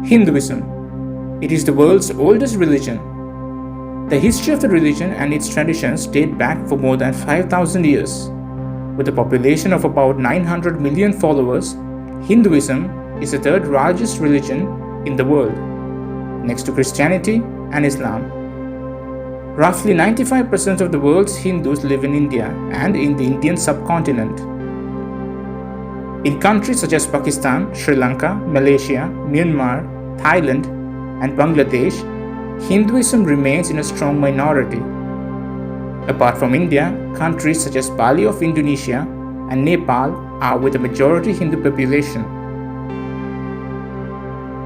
Hinduism. It is the world's oldest religion. The history of the religion and its traditions date back for more than 5,000 years. With a population of about 900 million followers, Hinduism is the third largest religion in the world, next to Christianity and Islam. Roughly 95% of the world's Hindus live in India and in the Indian subcontinent. In countries such as Pakistan, Sri Lanka, Malaysia, Myanmar, Thailand, and Bangladesh, Hinduism remains in a strong minority. Apart from India, countries such as Bali of Indonesia and Nepal are with a majority Hindu population.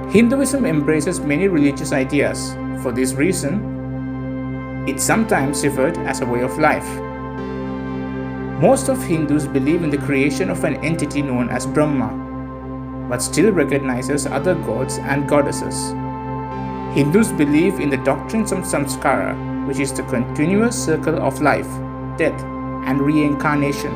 Hinduism embraces many religious ideas. For this reason, it's sometimes referred as a way of life. Most of Hindus believe in the creation of an entity known as Brahma, but still recognizes other gods and goddesses. Hindus believe in the doctrines of samskara, which is the continuous circle of life, death, and reincarnation.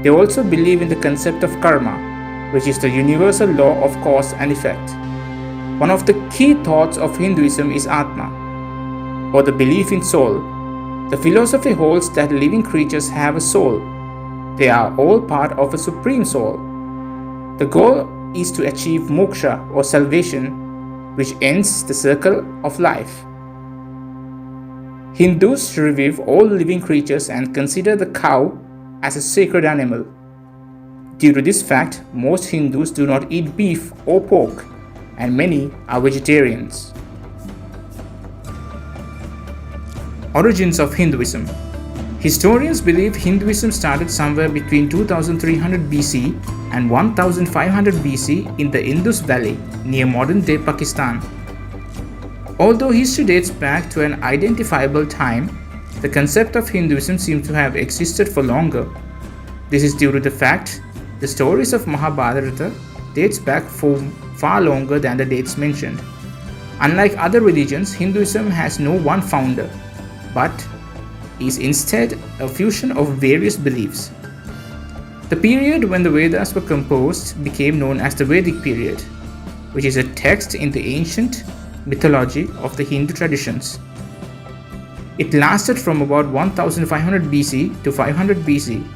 They also believe in the concept of karma, which is the universal law of cause and effect. One of the key thoughts of Hinduism is Atma, or the belief in soul. The philosophy holds that living creatures have a soul. They are all part of a supreme soul. The goal is to achieve moksha or salvation, which ends the circle of life. Hindus revere all living creatures and consider the cow as a sacred animal. Due to this fact, most Hindus do not eat beef or pork, and many are vegetarians. Origins of Hinduism. Historians believe Hinduism started somewhere between 2300 BC and 1500 BC in the Indus Valley near modern-day Pakistan. Although history dates back to an identifiable time, the concept of Hinduism seems to have existed for longer. This is due to the fact the stories of Mahabharata dates back for far longer than the dates mentioned. Unlike other religions, Hinduism has no one founder, but is instead a fusion of various beliefs. The period when the Vedas were composed became known as the Vedic period, which is a text in the ancient mythology of the Hindu traditions. It lasted from about 1500 BC to 500 BC.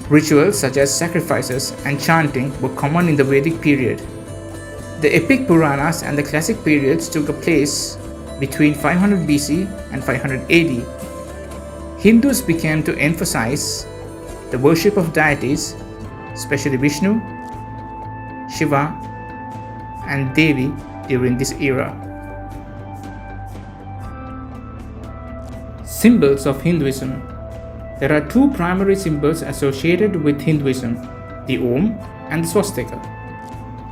Rituals such as sacrifices and chanting were common in the Vedic period. The epic Puranas and the classic periods took a place between 500 BC and 500 AD. Hindus began to emphasize the worship of deities, especially Vishnu, Shiva, and Devi during this era. Symbols of Hinduism. There are two primary symbols associated with Hinduism, the Om and the swastika.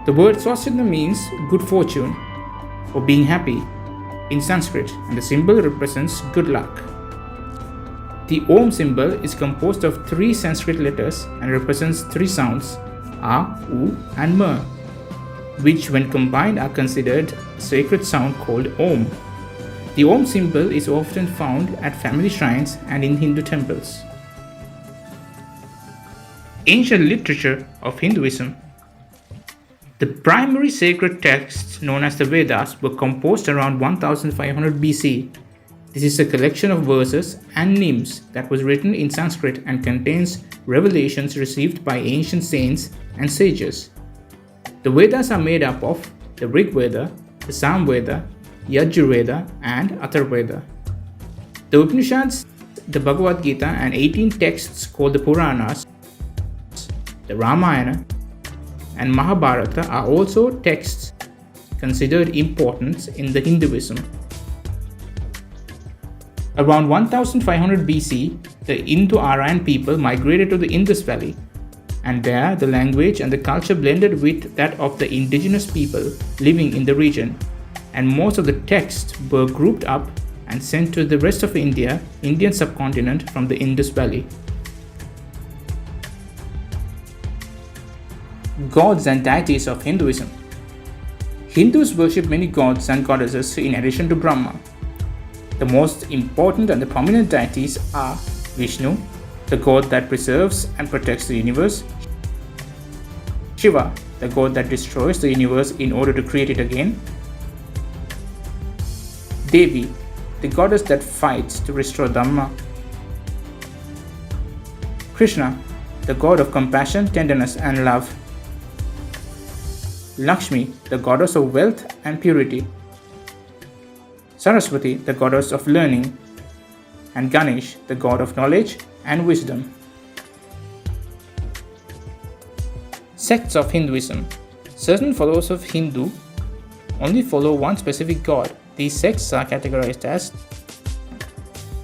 The word swastika means good fortune or being happy in Sanskrit, and the symbol represents good luck. The Om symbol is composed of three Sanskrit letters and represents three sounds, A, U, and Ma, which when combined are considered a sacred sound called Om. The Om symbol is often found at family shrines and in Hindu temples. Ancient literature of Hinduism. The primary sacred texts known as the Vedas were composed around 1500 BC. This is a collection of verses and hymns that was written in Sanskrit and contains revelations received by ancient saints and sages. The Vedas are made up of the Rig Veda, the Samveda, Yajurveda, and Atharvaveda. The Upanishads, the Bhagavad Gita, and 18 texts called the Puranas, the Ramayana, and Mahabharata are also texts considered important in the Hinduism. Around 1500 BC, the Indo-Aryan people migrated to the Indus Valley, and there the language and the culture blended with that of the indigenous people living in the region, and most of the texts were grouped up and sent to the rest of India, Indian subcontinent from the Indus Valley. Gods and deities of Hinduism. Hindus worship many gods and goddesses in addition to Brahma. The most important and the prominent deities are Vishnu, the god that preserves and protects the universe. Shiva, the god that destroys the universe in order to create it again. Devi, the goddess that fights to restore Dhamma. Krishna, the god of compassion, tenderness, and love. Lakshmi, the goddess of wealth and purity. Saraswati, the goddess of learning. And Ganesh, the god of knowledge and wisdom. Sects of Hinduism. Certain followers of Hindu only follow one specific god. These sects are categorized as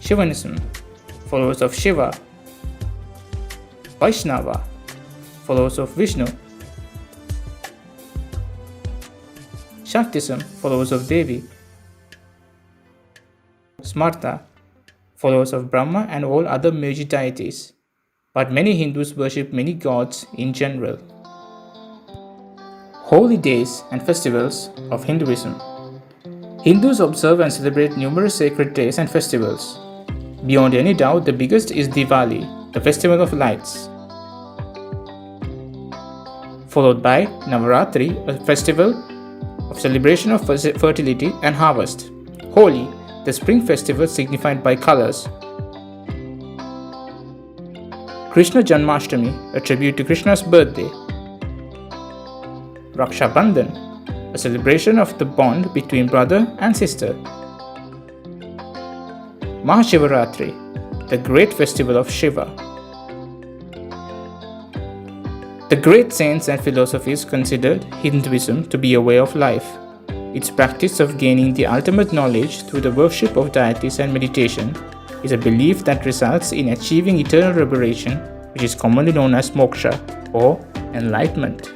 Shivanism, followers of Shiva. Vaishnava, followers of Vishnu. Shaktism, followers of Devi. Smarta, followers of Brahma and all other major deities. But many Hindus worship many gods in general. Holy days and festivals of Hinduism. Hindus observe and celebrate numerous sacred days and festivals. Beyond any doubt, the biggest is Diwali, the festival of lights, followed by Navaratri, a festival of celebration of fertility and harvest. Holi, the spring festival signified by colors. Krishna Janmashtami, a tribute to Krishna's birthday. Raksha Bandhan, a celebration of the bond between brother and sister. Mahashivaratri, the great festival of Shiva. The great saints and philosophies considered Hinduism to be a way of life. Its practice of gaining the ultimate knowledge through the worship of deities and meditation is a belief that results in achieving eternal liberation, which is commonly known as moksha or enlightenment.